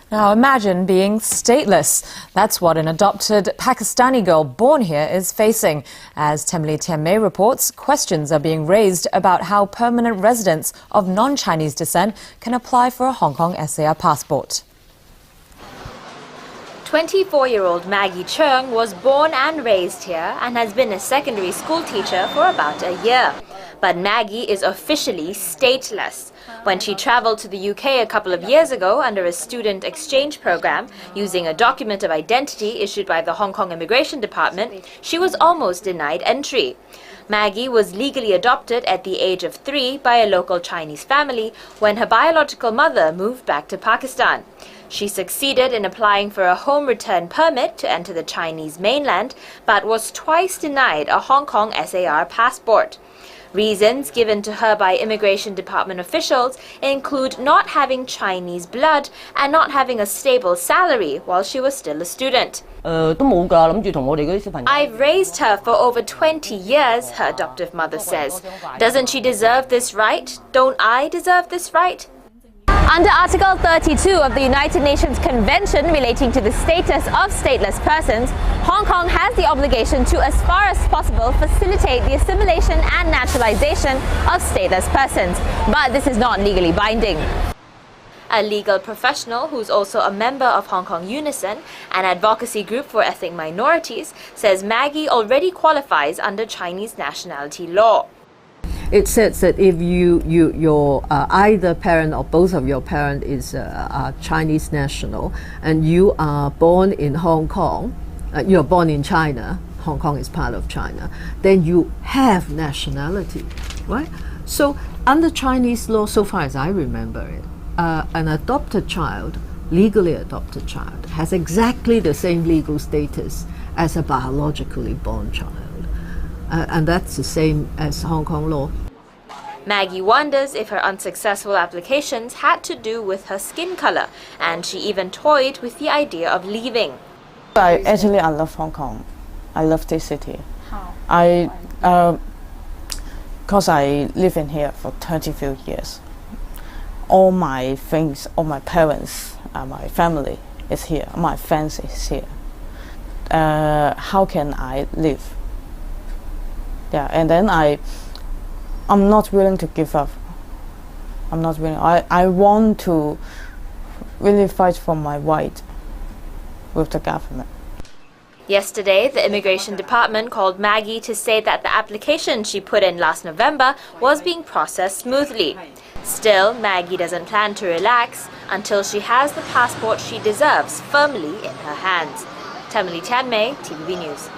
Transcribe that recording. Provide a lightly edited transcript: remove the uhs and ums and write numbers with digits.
Now imagine being stateless. That's what an adopted Pakistani girl born here is facing. As Temily Tianmay reports, questions are being raised about how permanent residents of non-Chinese descent can apply for a Hong Kong SAR passport. 24-year-old Maggie Cheung was born and raised here and has been a secondary school teacher for about a year. But Maggie is officially stateless. When she travelled to the UK a couple of years ago under a student exchange program, using a document of identity issued by the Hong Kong Immigration Department, she was almost denied entry. Maggie was legally adopted at the age of 3 by a local Chinese family when her biological mother moved back to Pakistan. She succeeded in applying for a home return permit to enter the Chinese mainland, but was twice denied a Hong Kong SAR passport. Reasons given to her by Immigration Department officials include not having Chinese blood and not having a stable salary while she was still a student. I've raised her for over 20 years, her adoptive mother says. Doesn't she deserve this right? Don't I deserve this right? Under Article 32 of the United Nations Convention relating to the status of stateless persons, Hong Kong has the obligation to, as far as possible, facilitate the assimilation and naturalization of stateless persons. But this is not legally binding. A legal professional who's also a member of Hong Kong Unison, an advocacy group for ethnic minorities, says Maggie already qualifies under Chinese nationality law. It says that if your either parent or both of your parent is a Chinese national and you are born in Hong Kong, you are born in China, Hong Kong is part of China, then you have nationality, right? So under Chinese law, so far as I remember it, an adopted child, legally adopted child, has exactly the same legal status as a biologically born child. And that's the same as Hong Kong law. Maggie wonders if her unsuccessful applications had to do with her skin color, and she even toyed with the idea of leaving. I love Hong Kong. I love this city. How? Because I live in here for 30 few years. All my things, all my parents, my family is here. My friends is here. How can I live? Yeah, and then I'm not willing to give up. I'm not willing. I want to really fight for my right with the government. Yesterday, the Immigration Department called Maggie to say that the application she put in last November was being processed smoothly. Still, Maggie doesn't plan to relax until she has the passport she deserves firmly in her hands. Temily Tianmay, TVB News.